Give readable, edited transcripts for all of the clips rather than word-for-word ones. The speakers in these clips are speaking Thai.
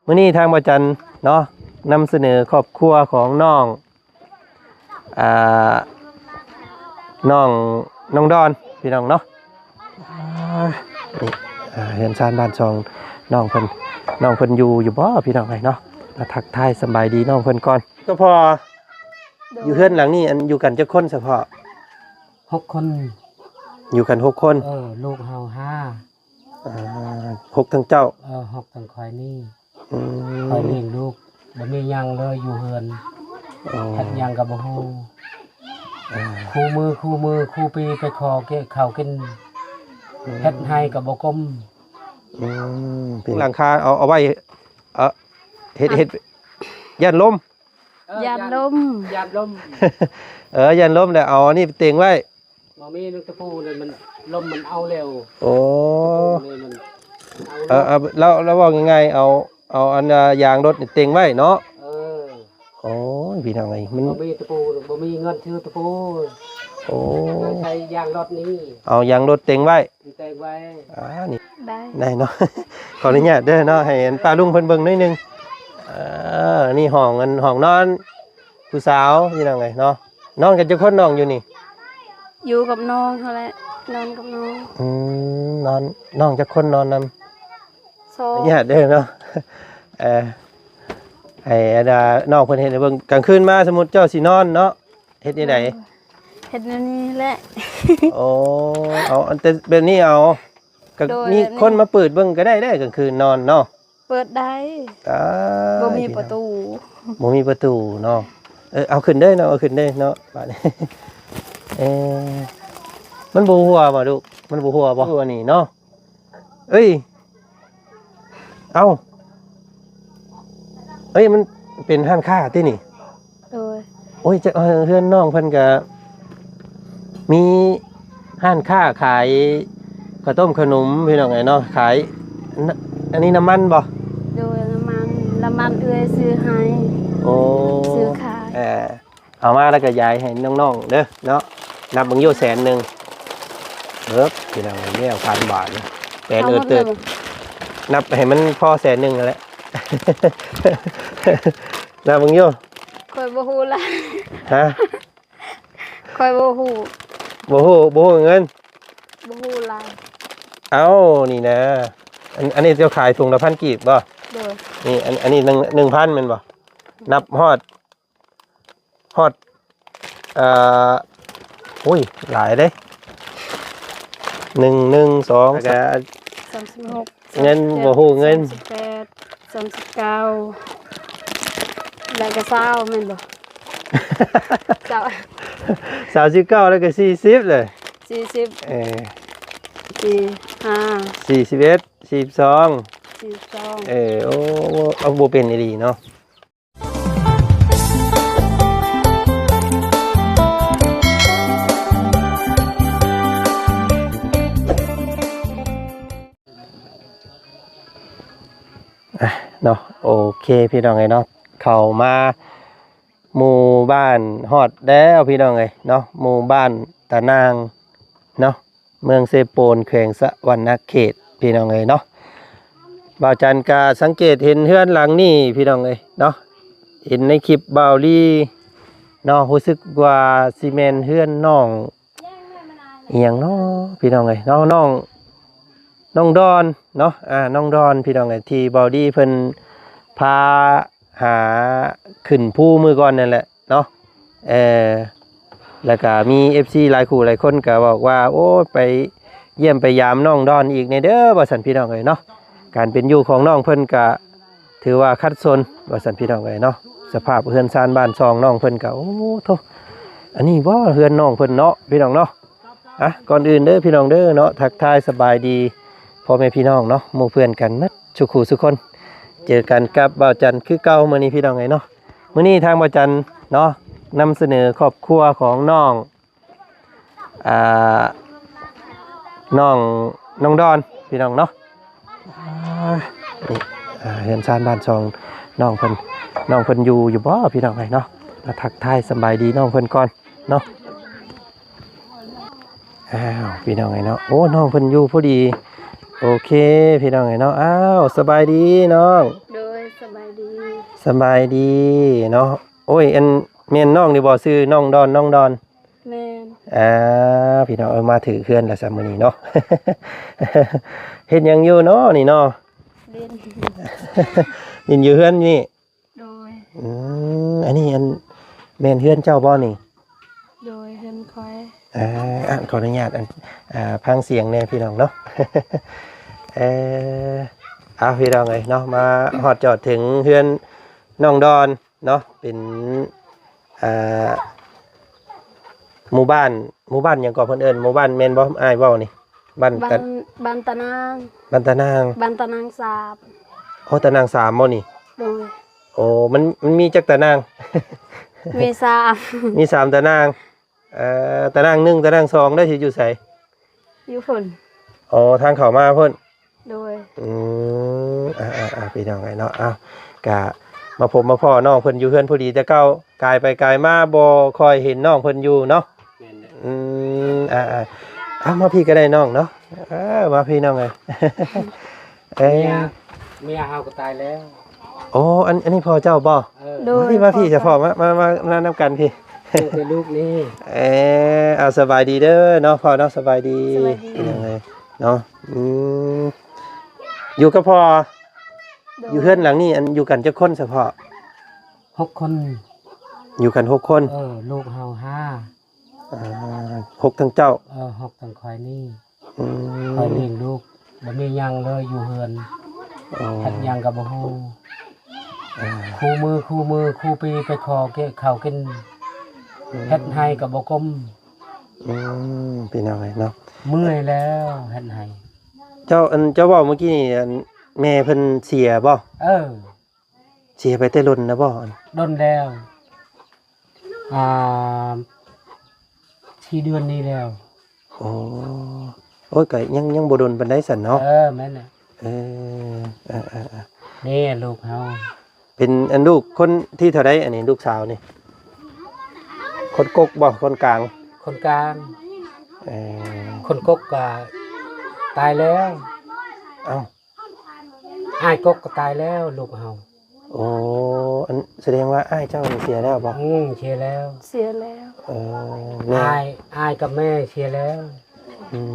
มื้อนี้ทางบ่จันเนาะนำเสนอครอบครัวของน้องอ่าน้องดอนพี่น้องเนาะนี่เฮือนชานบ้านช่องน้องเพิ่นอยู่บ่พี่น้องไงเนาะมาทักทายสบายดีน้องเพิ่นก่อนก็พออยู่เฮือนหลังนี้อันอยู่กันจักคนเฉพาะ6 คนอยู่กัน6 คนลูกเฮา6ทั้งเจ้า6ทั้งคอยนี่คอยเลี้ยงลูกบ่มีหยังเลยอยู่เฮือนเฮ็ดหยังก็บ่ฮู้คู่มือคู่ปีไปขอเกข้าวกินเฮ็ดให้ก็บ่กลมหลังคาเอาไว้เฮ็ดยันลมยันลมยันลมแล้วเอานี่เตียงไว้บ่มีนึกตะปูเลยมันลมมันเอาเร็วโอ้แล้วว่ายังไงเอาอันยางรถนี่เตียงไว้เนาะโอ้ยพี่ทางไงมันบ่มีตะปูบ่มีเงินซื้อตะปูโอ้ใช้ยางรถนี้เอายางรถเตียงไว้นี่ได้เนาะขออนุญาตเด้อเนาะให้เห็นป้าลุงเพิ่นเบิ่งหน่อยนึงนี่ห้องนอนผู้สาวพี่ทางไงเนาะนอนกันจักคนน้องอยู่นี่อยู่กับน้องเขาแหละนอนกับน้องน้องจักคนนอนนำญาติเด้อเนาะให้น้องเพิ่นเฮ็ดให้เบิ่งกลางคืนมาสมมุติเจ้าสินอนเนาะเฮ็ดจังได๋เฮ็ดอันนี้แหละโอ้เอาอันแต่แบบนี้เอาก็มีคนมาเปิดเบิ่งก็ได้กลางคืนนอนเนาะเปิดได้บ่มีประตูเนาะเอาขึ้นเด้อเนาะเอาขึ้นเด้อเนาะบาดนี้มันบ่หัวบ่ลูกมันบ่หัวบ่หัวนี่เนาะเอ้ยมันเป็นห้างค้าตินี่โอ้ยจะเฮือนน้องเพิ่นก็มีห้างค้าขายข้าวต้มขนมพี่น้องไงเนาะขายอันนี้น้ำมันบ่โดยน้ำมันเอื้อยซื้อให้โอ้ซื้อขายเอามาแล้วก็ยายให้น้องๆเด้อเนาะนับเบิ่งอยู่100,000พี่น้องแม่1,000 บาทแปนเติดนับให้มันพอ100,000นั่นแหละนับเบิ่งอยู่ค่อยบ่ฮู้ล่ะฮะค่อยบ่ฮู้เงินบ่ฮู้ล่ะเอ้านี่นะอันนี้จะขายถุงละ1,000 กีบบ่นี่อันนี้1,000แม่นบ่นับฮอดโอ้ยหลายเด้1 2 3ก็36เงินบ่ฮู้เงิน38 39แล้วก็20แม่นบ่39แล้วก็40เลย4045 41 42โอ้เอาบ่เป็นอีหลีเนาะเนาะโอเคพี่น้องไงเนาะเข้ามาหมู่บ้านฮอดแล้วพี่น้องไงเนาะหมู่บ้านตะนางเนาะเมืองเซโปนแขวงสะหวรรณเขตพี่น้องไงเนาะบ่าวจันก็สังเกตเห็นเฮือนหลังนี้พี่น้องไงเนาะเห็นในคลิปบ่าวลี่เนาะรู้สึกว่าซีเมนเฮือนน้องอีหยังเนาะพี่น้องไงน้องดอนเนาะน้องดอนพี่น้องไงที่บอดี้เพิ่นพาหาขึ้นภูมือก่อนนั่นแหละเนาะแล้วก็มี FC หลายคู่หลายคนก็บอกว่าโอ้ไปเยี่ยมไปยามน้องดอนอีกในเด้อว่าซั่นพี่น้องเอ้ยเนาะการเป็นอยู่ของน้องเพิ่นก็ถือว่าคัดสนว่าซั่นพี่น้องเอ้ยเนาะสภาพเฮือนซานบ้านซองน้องเพิ่นก็โอ้โธอันนี้บ่เฮือนน้องเพิ่นเนาะพี่น้องเนาะก่อนอื่นเด้อพี่น้องเด้อเนาะทักทายสบายดีพ่อแม่พี่น้องเนาะหมู่เพื่อนกันหมดทุกคู่ทุกคนเจอกันกับบ่าวจันคือเก่ามื้อนี้พี่น้องไงเนาะมื้อนี้ทางบ่าวจันเนาะนำเสนอครอบครัวของน้องดอนพี่น้องเนาะนี่เฮือนชานบ้านช่องน้องเพิ่นอยู่บ่พี่น้องไงเนาะมาทักทายสบายดีน้องเพิ่นก่อนเนาะพี่น้องไงเนาะโอ้น้องเพิ่นอยู่พอดีโอเคพี่น้องไงเนาะสบายดีน้องโดยส สบายดี สบายดีเนาะโอ้ยอันแม่นน้องนี่บ่ซื้อน้องดอนน้องดอน แม่น พี่น้องมาถือเคลื่อนแล้วซัมื้อนี้เนาะ เฮ็ดหยังอยู่เนาะนี่เนาะ เล่น ยินอยู่เฮือนนี่ โดย อันนี้อันแม่นเฮือนเจ้าบ่นี่ โดยเฮือนคอย ขออนุญาตพังเสียงแน่พี่น้องเนาะ พี่น้องเอ้ยเนาะมาฮอดจอดถึงเฮือนน้องดอนเนาะเป็นหมู่บ้านหยังก่อเพิ่นเอิ้นหมู่บ้านแม่นบ่อ้ายเว้านี่บ้าน บ้านตะนาง บ้านตะนาง บ้านตะนางสาบ โอ้ตะนางสามบ่นี่ โดย โอ้มันมีจักตะนาง มีสาม มีสามตะนางตะนาง1ตะนาง2ได้สิอยู่ไส อยู่ฝน อ๋อทางเข้ามาเพิ่น โดย พี่น้องไงเนาะกะมาผมมาพ่อน้องเพิ่นอยู่เฮือนพอดีแต่เก้ากายไปกายมาบ่คอยเห็นน้องเพิ่นอยู่เนาะมาพี่ก็ได้น้องเนาะมาพี่น้องไง เมียเฮาก็ตายแล้ว โอ้อันนี้พ่อเจ้าบ่ โดย มาพี่จะพ่อมานำกันพี่ เป็นลูกนี่ สบายดีเด้อเนาะพ่อเนาะสบายดียังไงเนาะอยู่กับพ่ออยู่เฮือนหลังนี้อันอยู่กันจักคนเฉพาะ 6 คน อยู่กัน6 คน ลูกเฮา6ทั้งเจ้า 6ทั้งคอยนี่คอยเลี้ยงลูกบ่มีหยังเลยอยู่เฮือนเฮ็ดหยังก็บ่ฮู้คู่มือคู่ปีไปขอเกข้าวกินเฮ็ดให้ก็บ่กลม พี่น้องเนาะ เมื่อยแล้วเฮ็ดให้ เจ้าบอกเมื่อกี้นี่แม่เพิ่นเสียบ่เสียไปแต่ล้นนะบ่ ดนแล้วที่เดือนนี้แล้ว โอ้ยก็ยังบ่ดนปานใดสั่นเนาะแม่นน่ะนี่ลูกเฮา เป็นอันลูกคนที่เท่าใดอันนี้ลูกสาวนี่คนกกบ่คนกลาง คนกลางคนกกก็ตายแล้วอ้ายกกก็ตายแล้วลูกเฮาอันแสดงว่าอ้ายเจ้านี่เสียแล้วบ่เสียแล้วอ้ายกับแม่เสียแล้ว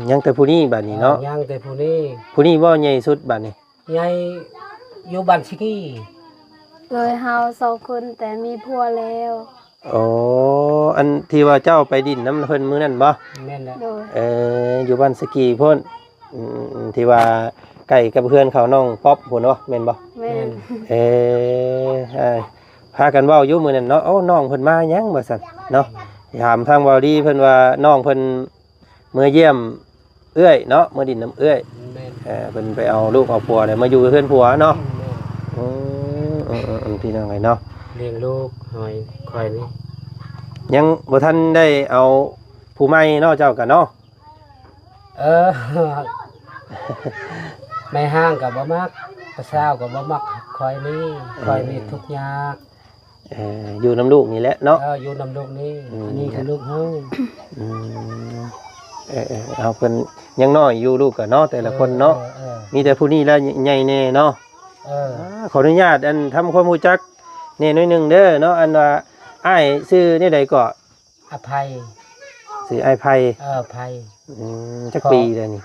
ยังแต่ผู้นี้บัดนี้เนาะยังแต่ผู้นี้บ่ใหญ่สุดบัดนี้ใหญ่อยู่บ้านชิกี้เลยเฮา2คนแต่มีผัวแล้ว อันที่ว่าเจ้าไปดินน้ำเพิ่นมื้อนั้นบ่แม่นแหละอยู่บ้านสกีพุ่นที่ว่าใกล้กับเพื่อนเขาน้องป๊อปพุ่นเนาะแม่นบ่แม่นพากันเว้าอยู่มื้อนั้นเนาะน้องเพิ่นมาหยังบ่ซั่นเนาะถามทางเว้าดีเพิ่นว่าน้องเพิ่นมื้อเยี่ยมเอื้อยเนาะมื้อดินน้ำเอื้อยเพิ่นไปเอาลูกเอาผัวเนี่ยมาอยู่เพื่อนผัวเนาะพี่น้องไงเนาะเลี้ยงลูกหอยคอยนี่ยังบ่ทันได้เอาผู้ใหม่เนาะเจ้ากันเนาะไม่ห้างกับบ่มักประสาวกับบ่มักคอยนี่ทุกยากอยู่น้ำลูกนี่แหละเนาะอยู่น้ำลูกนี่อันนี้คือลูกเฮาเอาเพิ่นยังน้อยอยู่ลูกก็เนาะแต่ละคนเนาะมีแต่ผู้นี้แล้วใหญ่แน่เนาะขออนุญาตอันทำความรู้จักแน่น้อยนึงเด้อเนาะอันว่าอ้ายชื่อนี่ใดก็อภัยชื่ออ้ายไผไผจักปีแล้วนี่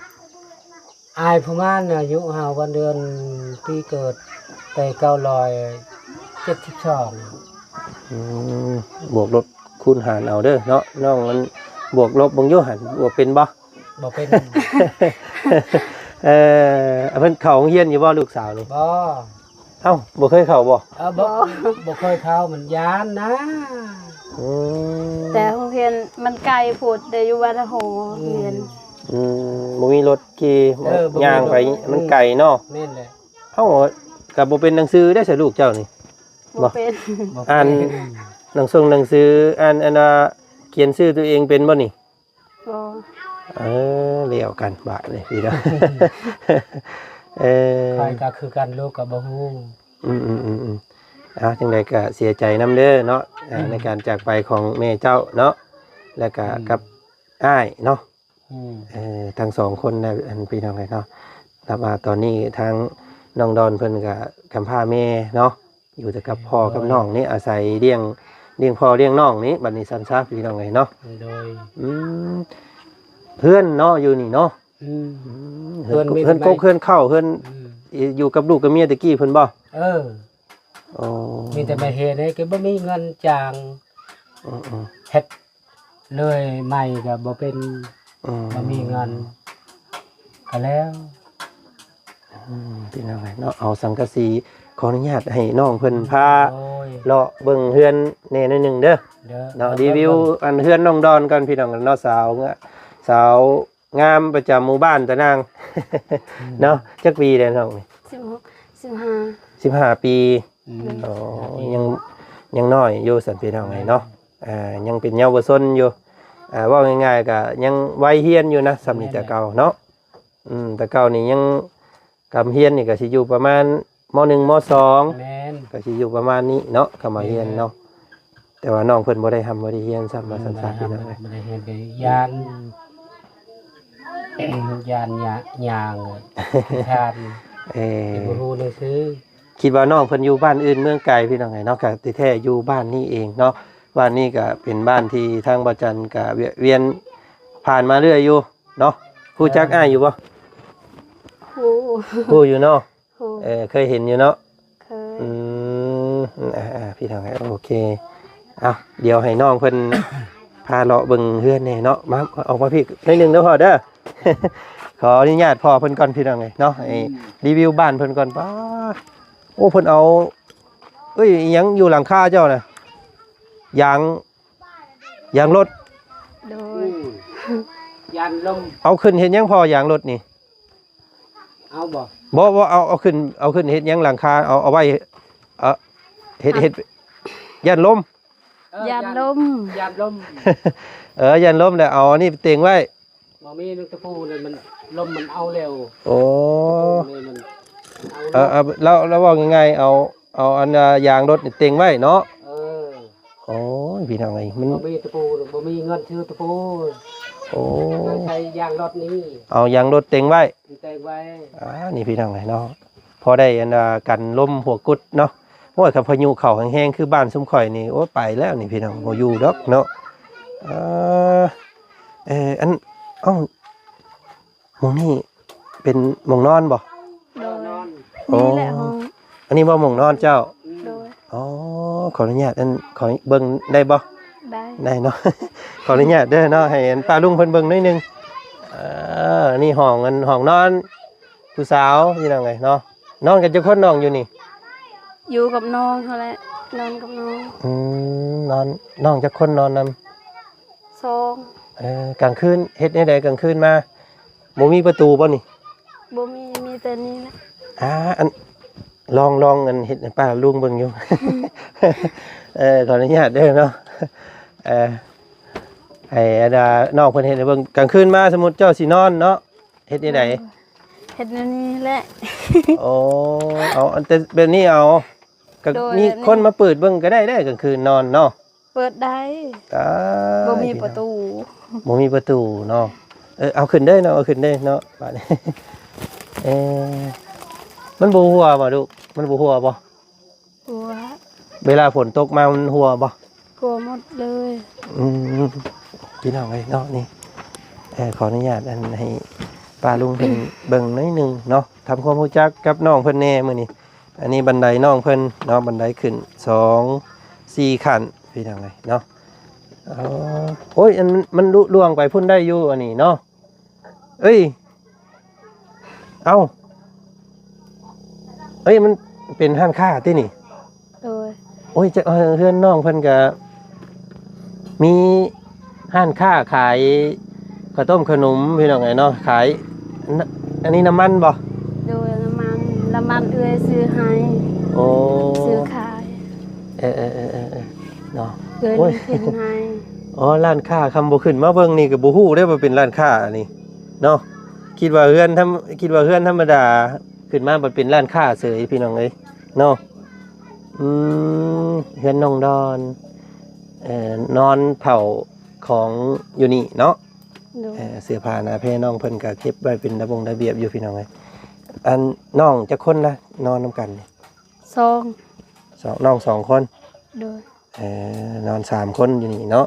อ้ายผู้งานอายุเฮาวันเดือนปีเกิดแต่972บวกลบคูณหารเอาเด้อเนาะน้องมันบวกลบบ่อยู่หั่นบวกเป็นบ่เป็นเพิ่นเข้าโรงเรียนอยู่บ่ลูกสาวนี่บ่บ่เคยเข้าบ่บ่เคยเข้ามันย้านนะแต่โรงเรียนมันไกลโพดแต่อยู่บ้านโหเรียนบ่มีรถขี่ย่างไปมันไกลเนาะแม่นแหละก็บ่เป็นหนังสือได้ใส่ลูกเจ้านี่บ่เป็นอ่านหนังสืออ่านเขียนชื่อตัวเองเป็นบ่นี่บ่เลี้ยวกันบาดเลยพี่น้องใครก็คือกันลูกก็บ่ฮู้จังได๋ก็เสียใจนำเด้อเนาะในการจากไปของแม่เจ้าเนาะแล้วก็กับอ้ายเนาะทั้ง2คนนะพี่น้องเนาะนับว่าตอนนี้ทาง น้องดอนเพิ่นก็กำพร้าแม่เนาะอยู่แต่กับพ่อกับน้องนี่อาศัยเลี้ยงพ่อเลี้ยงน้องนี่บัดนี้ซ้ำซากพี่น้องไงเนาะ โดย อืมเพื่อนเนาะอยู่นี่เนาะ อืม เพื่อนกกเพื่อนเข้าเพื่อน อืม อยู่กับลูกกับเมียตะกี้เพิ่นบ่ เออ อ๋อ มีแต่มาเฮ็ดให้ก็บ่มีเงินจ้าง อืม เฮ็ดเลยใหม่ก็บ่เป็น อืม บ่มีเงินก็แล้ว พี่น้องไงเนาะเอาสังกะสีขออนุญาตให้น้องเพิ่นพา โอ้ย เลาะเบิ่งเฮือนแหน่หน่อยหนึงเด้อ เด้อ เนาะรีวิวอันเฮือนน้องดอนก่อนพี่น้องเนาะสาวงามประจำหมู่บ้านตะนาง เนาะจักปีเด้อน้องนี่ 16 15 ปี อืม อ๋อยังน้อยอยู่สันพี่น้องไงเนาะยังเป็นเยาวชนอยู่ว่าง่ายๆก็ยังวัยเฮียนอยู่นะสำนึกแต่เก่าเนาะแต่เก่านี่ยังกำเฮียนนี่ก็สิอยู่ประมาณม.1 ม.2 แม่น ก็สิอยู่ประมาณนี้เนาะคำว่าเฮียนเนาะแต่ว่าน้องเพิ่นบ่ได้ทำบ่ได้เฮียนซ้ำมาสั้นๆพี่น้องเอ้ย บ่ได้เฮ็ดไปยานยานยางทาน บ่รู้เลยซื้อ คิดว่าน้องเพิ่นอยู่บ้านอื่นเมืองไกลพี่น้องไงเนาะก็ที่แท้อยู่บ้านนี้เองเนาะบ้านนี้ก็เป็นบ้านที่ทางบ่จันก็เวียนผ่านมาเรื่อยอยู่เนาะผู้จักอ้ายอยู่บ่ ฮู้ ผู้อยู่เนาะ ฮู้ เคยเห็นอยู่เนาะ เคย อืมพี่ทางไหนโอเคเอาเดี๋ยวให้น้องเพิ่น พาเลาะเบิ่งเฮือนแน่เนาะมาเอามาพี่นิดนึงเด้อพ่อเด้อ ขออนุญาตพ่อเพิ่นก่อนพี่ทางไหนเนาะให้รีวิวบ้านเพิ่นก่อนป้าโอ้เพิ่นเอาเอ้ยอิหยังอยู่หลังคาเจ้าน่ะยางรถ โด อื ย มยานลม เอาขึ้นเฮ็ดหยังพ่อยางรถนี่ เอาบ่ บ่เอาขึ้นเฮ็ดหยังหลังคาเอาไว้เฮ็ดยันลม ยานลม ยานลม ยันลมแล้วเอาอันนี้เต็งไว้ บ่มีลูกตะปูเลยมันลมมันเอาเร็ว โอ้ เลยมันเอา แล้วว่าง่ายๆเอาอันยางรถนี่เต็งไว้เนาะ เออ โอ้ยพี่น้องไงมัน บ่มีตะปูบ่มีเงินซื้อตะปู โอ้ เลยใช้ยางรถนี้ เอายางรถเต็งไว้ แต่งไว้ นี่พี่น้องไงเนาะพอได้อันกันลมหัวกุดเนาะโอ้ยขับพายุเข่าแห้งๆคือบ้านซุ้มข่อยนี่โอ้ยไปแล้วนี่พี่น้องบ่อยู่ดอกเนาะอันหมองนี่เป็นหมองนอนบ่ โดย นอน นี่แหละห้อง อันนี้บ่หมองนอนเจ้า โดย อ๋อขออนุญาตขอเบิ่งได้บ่ ได้ ได้เนาะ ขออนุญาตเด้อเนาะให้ป้าลุงเพิ่นเบิ่งหน่อยหนึงนี่ห้องนอนผู้สาวพี่น้องไงเนาะนอนกันจักคนน้องอยู่นี่ อยู่กับน้องเขาแหละนอนกับน้อง นอนน้องจักคนนอนนำ 2 กลางคืนเฮ็ดได้ใดกลางคืนมาบ่มีประตูบ่นี่ บ่มีแต่นี้แหละ อันลองอันเฮ็ดให้ป้าลุงเบิ่งอยู่ ขออนุญาตเด้อเนาะให้อันน้องเพิ่นเฮ็ดให้เบิ่งกลางคืนมาสมมุติเจ้าสินอนเนาะเฮ็ดได้ใด เฮ็ดอันนี้แหละ โอ้เอาอันแต่แบบนี้เอาก็ โดย มี แบบนี้ คนมาเปิดเบิ่งก็ได้กลางคืนนอนเนาะ เปิดได้ ตาย บ่มีประตู บ่มีประตูเนาะเอาขึ้นได้เนาะเอาขึ้นได้เนาะบาดนี้ มันบ่หัวบ่ลูกมันบ่หัวบ่ กลัว เวลาฝนตกมามันหัวบ่ กลัวหมดเลย พี่น้องเอ้ยเนาะนี่ขออนุญาตอันให้ป้าลุงเพิ่นเบิ่งหน่อยหนึงเนาะทำความรู้จักกับน้องเพิ่นแหน่มื้อนี้อันนี้บันไดน้องเพิ่นเนาะบันไดขึ้น2-4ขั้นพี่น้องเอ้ยเนาะโอ้ยอันมันลุล่วงไปพุ่นได้อยู่อันนี้เนาะเอ้ยมันเป็นห้างค้าตินี่ โดย โอ้ยจะเพื่อนน้องเพิ่นก็มีห้านค้าขายข้าวต้มขนมพี่น้องไงเนาะขายอันนี้น้ำมันบ่ โดยน้ำมันเอื้อยซื้อให้ โอ้ ซื้อขาย เนาะ เอื้อย โอ้ย เห็นให้ อ๋อร้านค้าคำบ่ขึ้นมาเบิ่งนี่ก็บ่ฮู้ได้ว่าเป็นร้านค้าอันนี้เนาะคิดว่าเฮือนธรรมดาขึ้นมาบ่เป็นร้านค้าเสยพี่น้องเอ้ยเนาะเฮือนน้องดอนนอนเผาของอยู่นี่เนาะ โดย เสื้อผ้าหน้าแพร่น้องเพิ่นก็เก็บไว้เป็นระเบียบอยู่พี่น้องเอ้ย อันน้องจะคนนะนอนนำกันนี่ ซอง น้อง2 คน โดย นอน3 คนอยู่นี่เนาะ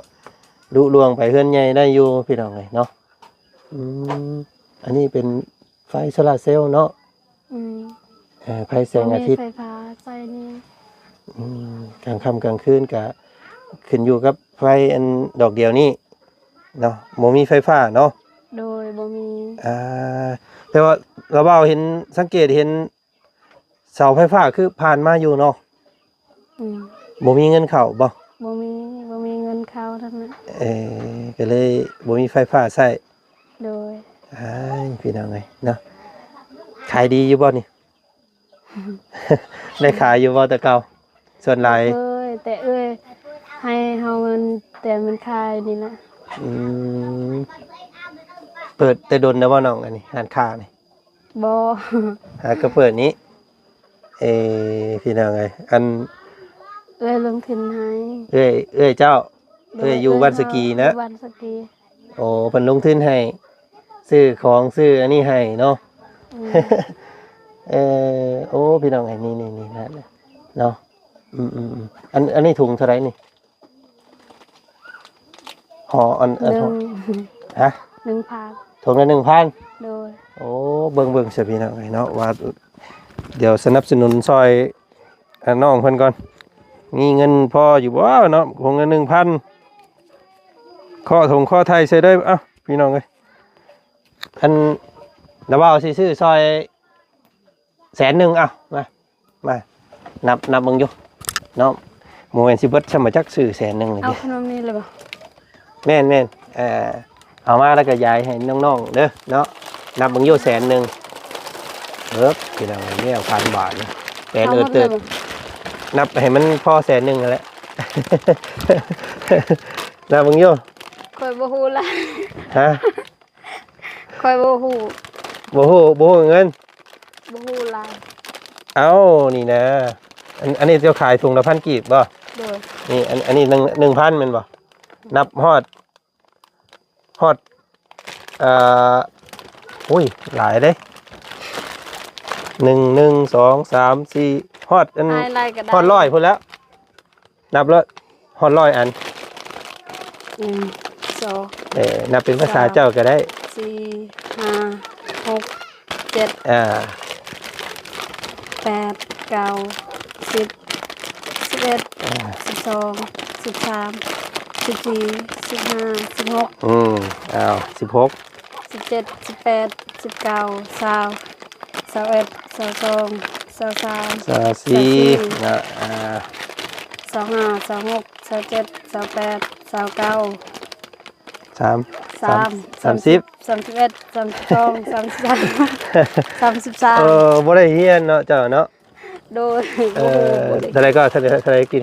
ลุล่วงไปเฮือนใหญ่ได้อยู่พี่น้องเลยเนาะอันนี้เป็นไฟโซลาร์เซลล์เนาะ อืม ไฟแสงอาทิตย์ ไฟฟ้าใส่นี่ กลางค่ำกลางคืนก็ขึ้นอยู่กับไฟอันดอกเดียวนี่เนาะบ่มีไฟฟ้าเนาะ โดยบ่มี แต่ว่าเราเบาเห็นสังเกตเห็นเสาไฟฟ้าคือผ่านมาอยู่เนาะ อืม บ่มีเงินเข้าบ่ บ่มีเงินเข้าทั้งนั้น ก็เลยบ่มีไฟฟ้าใช้ โดย พี่น้องเอ้ยเนาะขายดีอยู่บ่นี่ ได้ขายอยู่บ่แต่เก่าส่วนหลาย เอ้ยแต่ให้เฮาเงินแต่มันคายนี่นะ เปิดแต่ดนแล้วบ่น้องอันนี้ร้านค้านี่ บ่ ก็เปิดนี้พี่น้องเอ้ยอัน ลงทุนให้ เอ้ยเจ้าอยู่บ้านสกีนะ บ้านสกี โอ้เพิ่นลงทุนให้ซื้อของซื้ออันนี้ให้เนาะ โอ้พี่น้องไอ้นี่นะเนาะอันนี้ถุงเท่าไหร่นี่ห่ออันฮะ 1,000 ถุงละ 1,000 โดย โอ้เบิ่งสิพี่น้องไอ้เนาะว่าเดี๋ยวสนับสนุนซอยน้องเพิ่นก่อนมีเงินพออยู่บ่เนาะคงเงิน 1,000ข้อไทยใส่ได้เอ้าพี่น้องเอ้ยอันแล้วว่าสิซื้อซอย100,000เอ้ามานับมึงอยู่เนาะโมเมนต์สิเบิดชำมาจักซื้อ100,000เลย เอา ดิ ขนมนี่เลยบ่ แม่นเอามาแล้วก็ยายให้น้องๆเด้อเนาะนับมึงอยู่100,000พี่น้องเอ้ย1,000 บาทนะแสนเติดนับให้มันพอ100,000นั่นแหละ นับมึงอยู่ ค่อยบ่ฮู้ละ ฮะ ค่อยบ่ฮู้ บ่ฮู้เงิน บ่ฮู้ลาย เอ้านี่นะอันนี้จะขายถุงละ1,000 กีบบ่ โดย นี่อันนี้1,000แม่นบ่นับฮอดอุ้ยหลายเด้1 2 3 4ฮอดอัน ลายก็ได้ ฮอด100พุ่นแล้วนับแล้วฮอด100 อัน 1 2 นับเป็นภาษาเจ้าก็ได้ 4 5 6 7 8 9 10 11 12 13 14 15 16 อ้าว16 17 18 19 20 21 22 23 24นะ25 26 27 28 29 30 31 32 33 33 บ่ได้เฮียนเนาะเจ้าเนาะ โดย เท่าไหร่กิน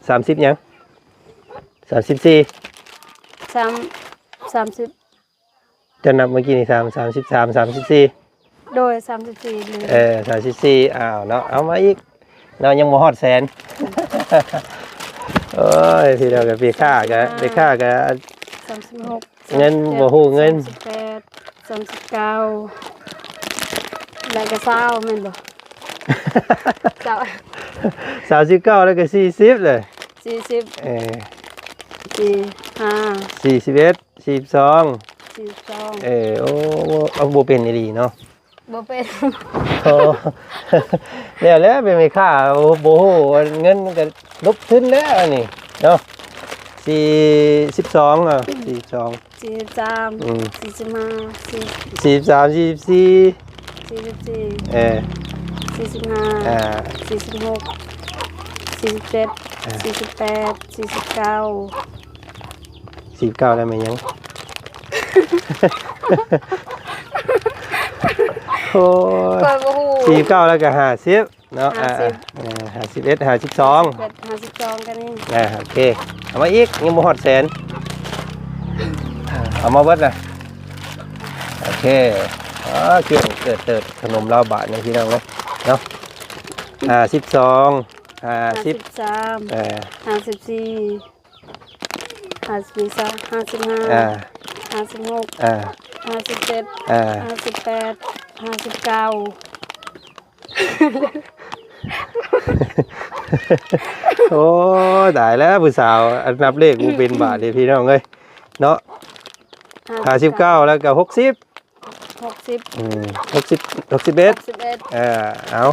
30ยัง34 30 จะนับเมื่อกี้นี่33 34 โดย34เลย 34อ้าวเนาะเอามาอีกเนาะยังบ่ฮอด100,000 โอ้ยทีเดียวกับปีค่าก็36 เงินบ่ฮู้เงิน38 39แล้วก็20แม่นบ่39แล้วก็40เลย40 45 41 42 42โอ้เอาบ่เป็นอีหลีเนาะ บ่เป็น โอ้แล้วเป็นไม่ค่าโอ้บ่ฮู้เงินมันก็ลบทุนแล้วอันนี้เนาะ4242 43 45 43 44 44 45 46 47 48 49 49ได้ไหมยังโอ้ย ก็บ่ฮู้ 49แล้วก็50เนาะ51 52 52กันนี่ โอเคเอามาอีกยังบ่ฮอด100,000เอามาเบิดน่ะโอเคเครื่องเติดขนมลาวบาทนี่พี่น้องเอ้ยเนาะ52 50 53 54 55 56 57 58 59 โอ้ตายแล้วผู้สาวอันนับเลขบ่เป็นบาทเด้พี่น้องเอ้ยเนาะ59แล้วก็60 60 61 61เอา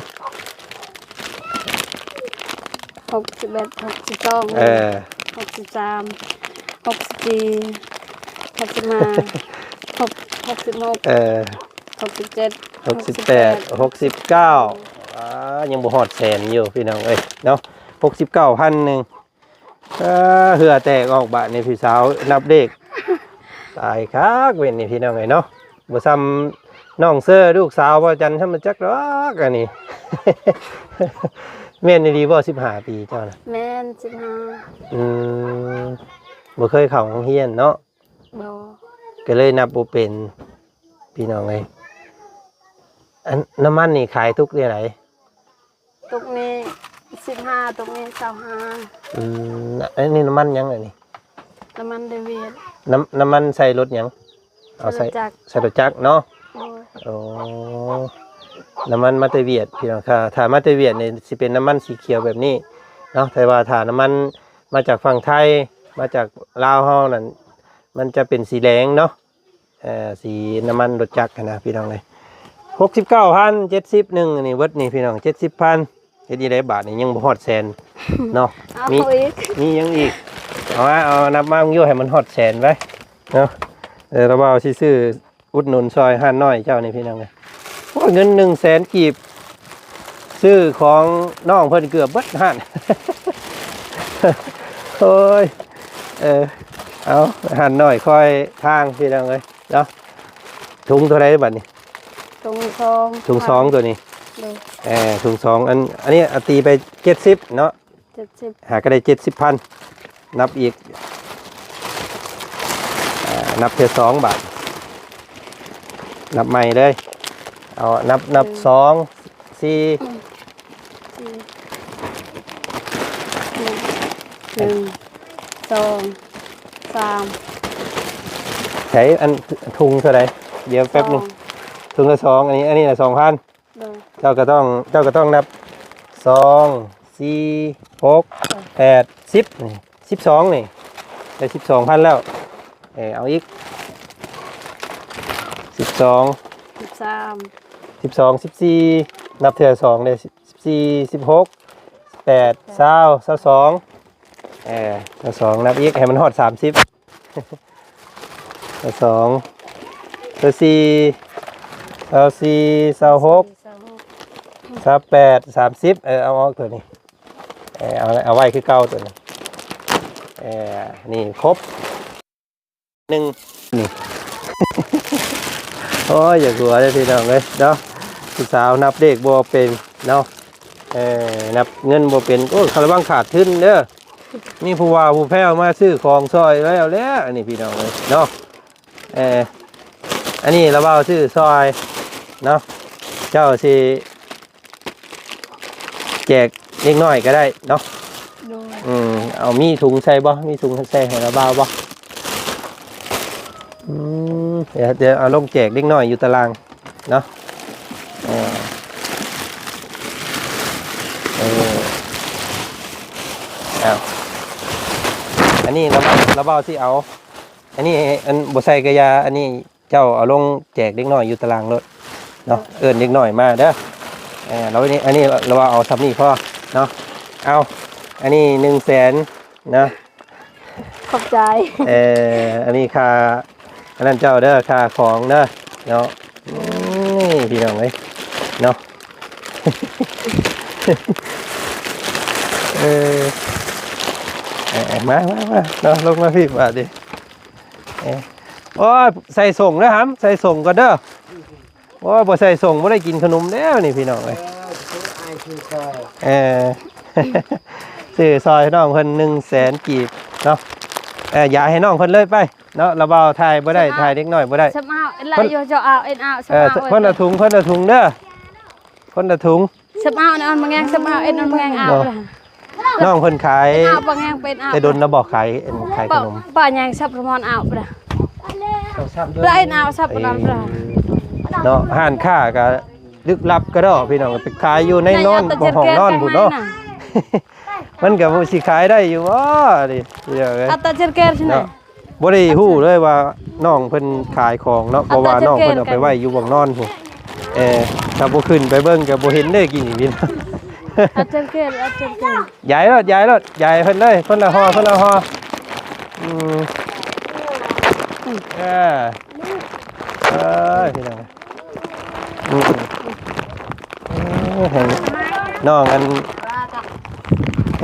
61 62 63 64 65 66 67 68 69ยังบ่ฮอดแสนอยู่พี่น้องเอ้ยเนาะ69,000นึงเหือแตกออกบาทนี่พี่สาวนับเลขตายคักเว้นนี่พี่น้องเอ้ยเนาะบ่ซ้ำน้องเซอร์ลูกสาวบ่จันทร์ทำมาจักดอกอันนี้ แม่นดีบ่15ปีเจ้าน่ะ แม่น15 บ่เคยเข้าโรงเรียนเนาะ บ่ ก็เลยนับบ่เป็นพี่น้องเอ้ยอันน้ำมันนี่ขายทุกเดือนไหน ตุกนี้15ตุกนี้25อันนี้น้ำมันยังไงนี่ น้ำมันเดวิด น้ำมันใส่รถยังเอาใส่รถจักรเนาะ โอ้ย โอ้น้ำมันมาเตเวียดพี่น้องค่ะถ้ามาเตเวียดนี่สิเป็นน้ำมันสีเขียวแบบนี้เนาะแต่ว่าถ้าน้ำมันมาจากฝั่งไทยมาจากลาวเฮานั่นมันจะเป็นสีแดงเนาะสีน้ำมันรถจักรนะพี่น้องเลย69,070นึงนี่เบิดนี่พี่น้อง70,000เฮ็ดอีได้บาทนี่ยังบ่ฮอดแสนเนาะ เอา มี อีก มียังอีกเอานับมามึงอยู่ให้มันฮอดแสนไว้เนาะเราเอาสิซื้ออุดหนุนซอยห้านน้อยเจ้านี่พี่น้องเลยโอ้ยเงิน100,000กีบซื้อของน้องเพิ่นเกือบเบิดห้าน โอ้ยเอาห้านน้อยคอยทางพี่น้องเลยเนาะถุงเท่าไรบัดนี้ ถุง ถุง2ตัวนี้ เลย ถุง2อันนี้ตีไป70เนาะ 70 หาก็ได้70,000นับอีกนับเพีย2 บาทนับใหม่เลยเอานับ2 4 1 2 3 ใช้อันทุงเท่าไหร่เดี๋ยวแป๊บนึงทุงละ2อันนี้ละ2,000 เลย เจ้าก็ต้องนับ2 4 6 8 10นี่12นี่ได้12,000แล้วเอาอีก12 13 14นับเทื่อ2ได้14 16 8 20 2222นับอีกให้มันฮอด30 22 24 26 28 30เอาออกตัวนี้เอาไว้คือเก่าตัวนี้นี่ครบ1นี่ โอ้ยอย่ากลัวเลยพี่น้องเลยเนาะผู้สาวนับเลขบ่เป็นเนาะนับเงินบ่เป็นโอ้คาราบังขาดทุนเด้อมีผู้ว่าผู้แพ้วมาซื้อของซอยแล้วอันนี้พี่น้องเลยเนาะอันนี้เราเอาซื้อซอยเนาะเจ้าสิแจกเล็กน้อยก็ได้เนาะ โดย เอามีถุงใส่บ่มีถุงใส่ให้เราบ้าบ่เดี๋ยวเอาลงแจกเล็กน้อยอยู่ตารางเนาะอันนี้เราเบ้าที่เอาอันนี้อันบ่ใส่กระยาอันนี้เจ้าเอาลงแจกเล็กน้อยอยู่ตารางรถเนาะเอิ้นเล็กน้อยมาเด้อเราอันนี้เราเอาซ้ำนี่พ่อเนาะเอาอันนี้100,000นะขอบใจ อันนี้ค่าอันนั้นเจ้าเด้อค่าของเด้อเนาะนี่พี่น้องเอ้ยเนาะ มาเนาะลงมาพี่มาดิโอ้ยใส่ส่งนะครับใส่ส่งก่อนเด้อโอ้ยบ่ใส่ส่งบ่ได้กินขนมแล้วนี่พี่น้องเอ้ยซื้อซอยน้องเพิ่น100,000กีบเนาะอย่าให้น้องเพิ่นเลยไปเนาะระเบาถ่ายบ่ได้ถ่ายเด็กน้อยบ่ได้ สมาเอาละอยู่จะเอาเอ็นเอาสมาเอา คนละถุงเด้อคนละถุง สมาเอาอันบางแงสมาเอาเอ็นอันบางแงเอาล่ะ น้องเพิ่นขาย เอาบางแงเป็นเอา แต่ดนแล้วบอกขายขนม ป้ายังซับประมอนเอาล่ะปลาเอ็นเอาซับประมอนล่ะ เนาะห้านค้าก็ ลึกลับก็ดอกพี่น้องไปขายอยู่ในนอนบ่ห้องนอนพุ่นเนาะ มันก็บ่สิขายได้อยู่บ่ดิเดี๋ยวเอ้ย Atta cerker sini. เนาะบ่ได้ฮู้เลยว่าน้องเพิ่นขายของเนาะเพราะว่าน้องเพิ่นเอาไปไว้อยู่บ่องนอนพุ่นถ้าบ่ขึ้นไปเบิ่งก็บ่เห็นเด้อกินนี่พี่น้อง Atta cerker. ย้ายรถย้ายเพิ่นเลยเพิ่นละห่ออืมพี่น้องให้น้องอัน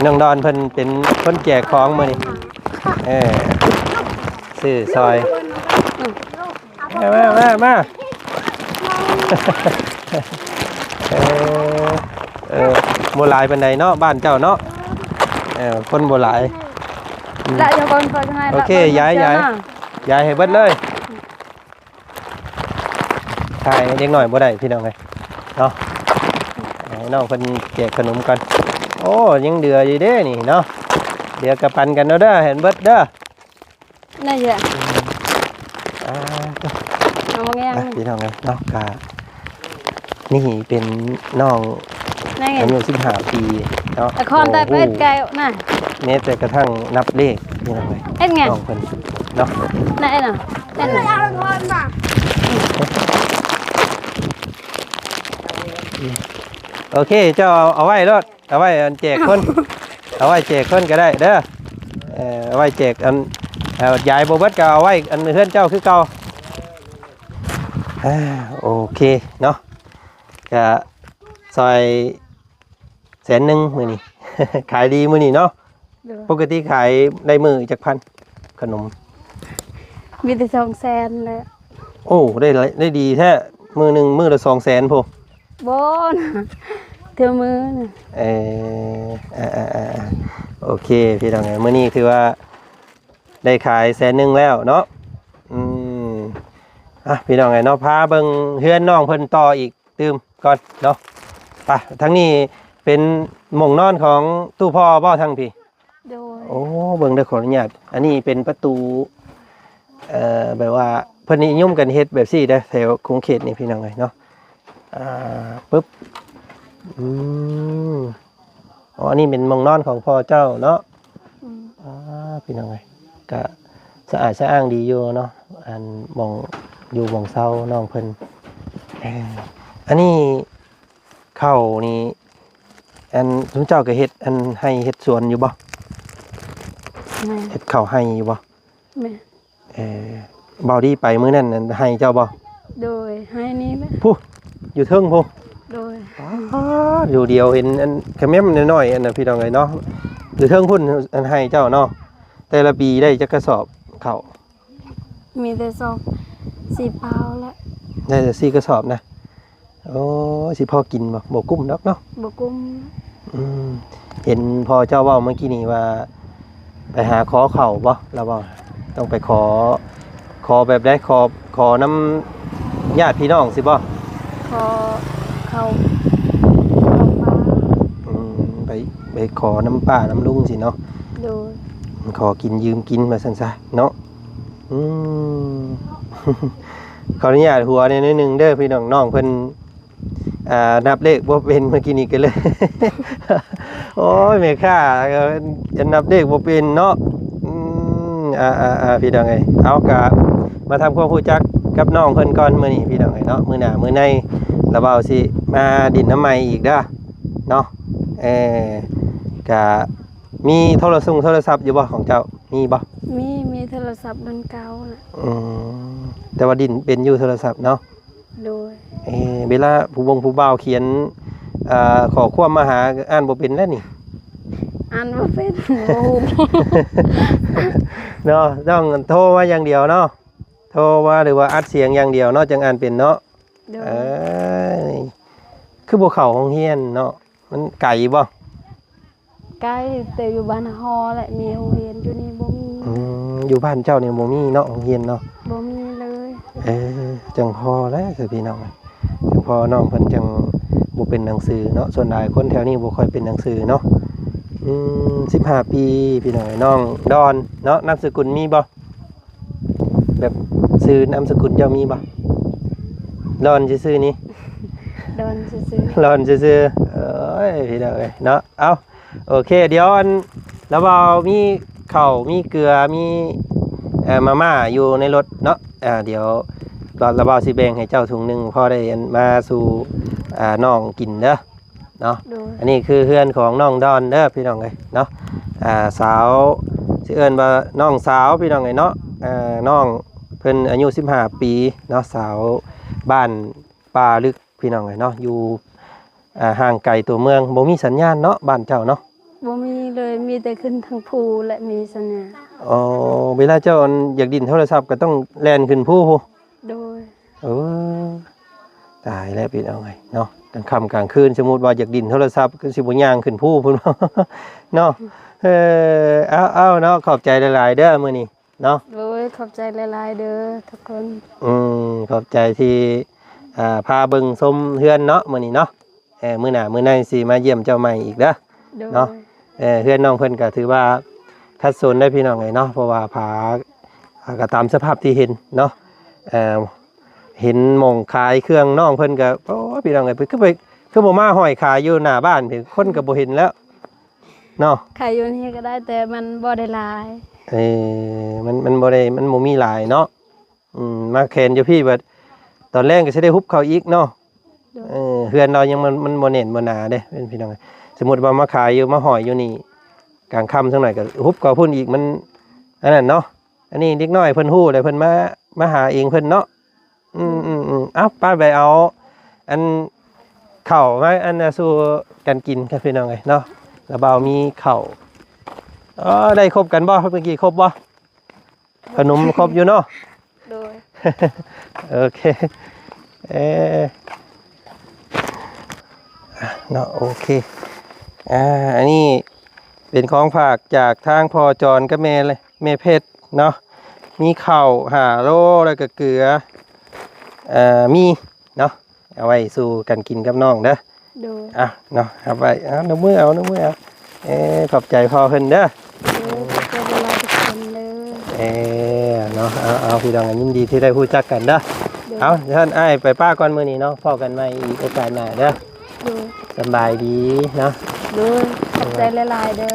น้องดอนเพิ่นเป็นคนแจกของมื้อนี้ซื้อซอยมาบ่หลายปานใดเนาะบ้านเจ้าเนาะคนบ่หลาย Lah cho con phải ngay. Ok, giảiให้เบิดเลยถ่ายเด็กหน่อยบ่ได้พี่น้องเอ้ยเนาะให้น้องเพิ่นแจกขนมกันโอ้ยังเดืออยู่เด้นี่เนาะเดือกระปันกันเด้อเห็นเบิดเด้อ Này vậy. Ngomong yang. พี่น้องเอ้ยเนาะกะนี่เป็นน้อง Này อา vậy. ยุ15 ปีเนาะ Con ta có ít cây nè. แม้แต่กระทั่งนับเลขพี่น้องเอ้ย Ít nghe. น้องเพิ่นเนาะ Này nè. Đây nè. โอเคเจ้าเอาไว้รถเอาไว้อันแจกคน เอาไว้แจกคนก็ได้เด้อเอาไว้แจกอันยายบ่เบิดก็เอาไว้อันเฮือนเจ้าคือเก่าโอเคเนาะก็ซอย100,000มื้อนี้ ขายดีมื้อนี้เนาะปกติขายได้มื้อจักพันขนม มีแต่2 แสนเลย โอ้ได้ดีแท้มื้อหนึงมื้อละ200,000พุ่น บ่นะเทื่อมือน่ะ โอเคพี่น้องเอ้ยมื้อนี้ถือว่าได้ขาย100,000แล้วเนาะพี่น้องเอ้ยเนาะพาเบิ่งเฮือนน้องเพิ่นต่ออีกตื่มก่อนเนาะไปทั้งนี้เป็นหม่องนอนของตู้พ่อบ่ทั้งพี่ โดย โอ้เบิ่งได้ขออนุญาตอันนี้เป็นประตูแบบว่าเพิ่นนิยมกันเฮ็ดแบบซี่เด้อแถวกรุงเขตนี่พี่น้องเอ้ยเนาะปึ๊บอ๋ออันนี้เป็นหม่องนอนของพ่อเจ้าเนาะพี่น้องเอ้ยก็สะอาดสะอ้างดีอยู่เนาะอันหม่องอยู่หม่องเซาน้องเพิ่นอันนี้เข้านี่อันทุกเจ้าก็เฮ็ดอันให้เฮ็ดสวนอยู่บ่ แม่ เฮ็ดข้าวให้อยู่บ่ แม่ เบาดีไปมื้อนั้นนั่นให้เจ้าบ่ โดยให้นี่แหละ ผู้อยู่เทิงผู้ โดย อยู่เดียวเห็นอันแคมเมมน้อยๆอันน่ะพี่น้องเอ้ยเนาะอยู่เทิงพุ่นอันให้เจ้าเนาะแต่ละปีได้จักกระสอบข้าว มีแต่2 4เปาแล้ว ได้แต่4กระสอบนะโอ้สิพอกินบ่กุ้มดอกเนาะ บ่กุม เห็นพอเจ้าเว้าเมื่อกี้นี่ว่าไปหาขอข้าวบ่แล้วบ่ต้องไปขอแบบใดขอน้ำญาติพี่น้องสิบ่ ขอเขา ไปขอน้ำป้าน้ำลุงสิเนาะ โดย ขอกินยืมกินมาสั่นซะเนาะขออนุญาตหัวนิดนึงเด้อพี่น้องเพิ่นนับเลขบ่เป็นเมื่อกี้นี้กันเลย โอ้ยแม่ค่าจะนับเลขบ่เป็นเนาะพี่น้องเอ้ยเอากะมาทำความรู้จักกับน้องเพิ่นก่อนมื้อนี้พี่น้องเอ้ยเนาะมื้อหน้ามื้อในแล้วเบาสิมาดินน้ำใหม่อีกเด้อเนาะกะมีโทรศัพท์อยู่บ่ของเจ้ามีบ่ มีโทรศัพท์รุ่นเก่าน่ะ แต่ว่าดินเป็นอยู่โทรศัพท์เนาะ โดย เวลาผู้บ่าวเขียนขอความมาหาอ่านบ่เป็นแล้วนี่ อ่านบ่เป็นบ่ฮู้ เนาะต้องโทรมาอย่างเดียวเนาะโทรมาหรือว่าอัดเสียงอย่างเดียวเนาะจังอ่านเป็นเนาะ โดย คือบ่เข้าห้องเรียนเนาะมันไกลบ่ ใกล้แต่อยู่บ้านฮอแหละมีโรงเรียนอยู่นี่บ่มี อยู่บ้านเจ้านี่บ่มีเนาะห้องเรียนเนาะ บ่มีเลย จังพอแล้วสิพี่น้องจังพอน้องเพิ่นจังบ่เป็นหนังสือเนาะส่วนหลายคนแถวนี้บ่ค่อยเป็นหนังสือเนาะ15 ปีพี่น้องน้องดอนเนาะนามสกุลมีบ่แบบชื่อนามสกุลเจ้ามีบ่ดอนซื่อๆนี่ โด ดอนซื่อ ร้อนซื่อๆเอ้ยพี่น้องเอ้ยเนาะเอาโอเคเดี๋ยวอันแล้วเรามีข้าวมีเกลือมีมาม่าอยู่ในรถเนาะเดี๋ยวเราเบาสิแบ่งให้เจ้าถุงหนึงพอได้อันมาสู่น้องกินเด้อเนาะ ๆโดย อันนี้คือเพื่อนของน้องดอนเด้อพี่น้องเอ้ยเนาะสาวสิเอิ้นว่าน้องสาวพี่น้องเอ้ยเนาะน้องเพิ่นอายุ15ปีเนาะสาวบ้านป่าลึกพี่น้องเอ้ยเนาะอยู่ห่างไกลตัวเมืองบ่มีสัญญาณเนาะบ้านเจ้าเนาะ บ่มีเลยมีแต่ขึ้นทางภูและมีสัญญาณ อ๋อเวลาเจ้าอยากดินโทรศัพท์ก็ต้องแล่นขึ้นภูพู โดย เออตายแล้วพี่น้องเอ้ยเนาะกลางค่ำกลางคืนสมมุติว่าอยากดินโทรศัพท์ก็สิบ่ย่างขึ้นภูพุ่น เนาะเอาเนาะขอบใจหลายๆเด้อมื้อนี้เนาะ โดยขอบใจหลายๆเด้อทุกคน ขอบใจที่พาเบิ่งชมเฮือนเนาะมื้อนี้เนาะมื้อหน้ามื้อในสิมาเยี่ยมเจ้าใหม่อีกเด้อ โดย เนาะเฮือนน้องเพิ่นก็ถือว่าคัดสนได้พี่น้องเลยเนาะเพราะว่าผาก็ตามสภาพที่เห็นเนาะเห็นหม่องขายเครื่องน้องเพิ่นก็โอ้พี่น้องเอ้ยคือบ่มาห้อยขายอยู่หน้าบ้านเพิ่นคนก็บ่เห็นแล้วเนาะ ใครอยู่นี่ก็ได้แต่มันบ่ได้หลาย มันบ่ได้มันบ่มีหลายเนาะมาแคนอยู่พี่เบิดตอนแรกก็สิได้ฮุบเขาอีกเนาะเฮือนเรายังมันบ่เน้นบ่หนาเด้เป็นพี่น้องเอ้ยสมมุติว่ามาขายอยู่มาห้อยอยู่นี่กลางค่ำสักหน่อยก็ฮุบเขาพุ่นอีกมันอันนั้นเนาะอันนี้เด็กน้อยเพิ่นฮู้เลยเพิ่นมาหาเองเพิ่นเนาะเอาป้าไปเอาอันข้าวมาอันน่ะสู่กันกินครับพี่น้องเอ้ยเนาะแล้วเบามีข้าวได้ครบกันบ่เมื่อกี้ครบบ่ขนมครบอยู่เนาะ โดย โอเคเนาะโอเคอันนี้เป็นของฝากจากทางพอจรกับแม่เลยแม่เพชรเนาะมีข้าว5 โลแล้วก็เกลือมีเนาะเอาไว้สู่กันกินกับน้องเด้อ โดย เนาะเอาไว้น้ำมือเอาขอบใจพ่อเพิ่นเด้อ โดยขอบใจหลายๆทุกคนเลย เนาะเอาพี่น้องกันยินดีที่ได้พูดจักกันเด้อ โดย เอาท่านอ้ายไปป้าก่อนมื้อนี้เนาะพอกันใหม่อีกโอกาสหน้าเด้อ โดย สบายดีเนาะ โดยขอบใจหลายๆเด้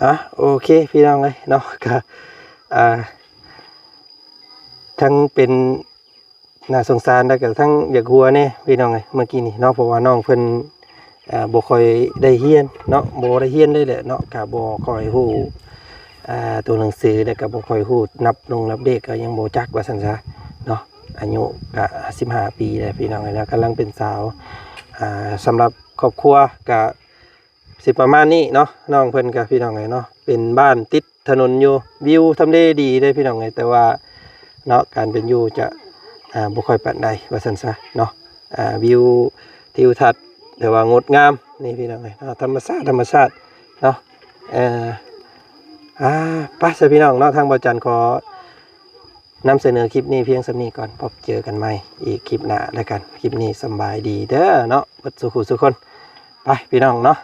อ โอเคพี่น้องเลยเนาะก็ทั้งเป็นน่าสงสารแล้วก็ทั้งอยากหัวเนี่ยพี่น้องเลยเมื่อกี้นี่เนาะเพราะว่าน้องเพิ่นบ่ค่อยได้เรียนเนาะบ่ได้เรียนได้แหละเนาะก็บ่ค่อยฮู้ตัวหนังสือแล้วก็บ่ค่อยฮู้นับเด็กก็ยังบ่จักว่าซั่นซะเนาะอายุก็15 ปีแล้วพี่น้องเลยแล้วกำลังเป็นสาวสำหรับครอบครัวก็สิประมาณนี้เนาะน้องเพิ่นกับพี่น้องไงเนาะเป็นบ้านติดถนนอยู่วิวทำเลดีได้พี่น้องไงแต่ว่าเนาะการเป็นอยู่จะบ่ค่อยปานใดว่าซั่นซะเนาะวิวทิวทัศน์แต่ว่างดงามนี่พี่น้องไงเนาะธรรมชาติเนาะไปซะพี่น้องเนาะทางบ่จันขอนำเสนอคลิปนี้เพียงส่ำนี้ก่อนพบเจอกันใหม่อีกคลิปหน้าแล้วกันคลิปนี้สำบายดีเด้อเนาะเบิดสุขสุขคนไปพี่น้องเนาะ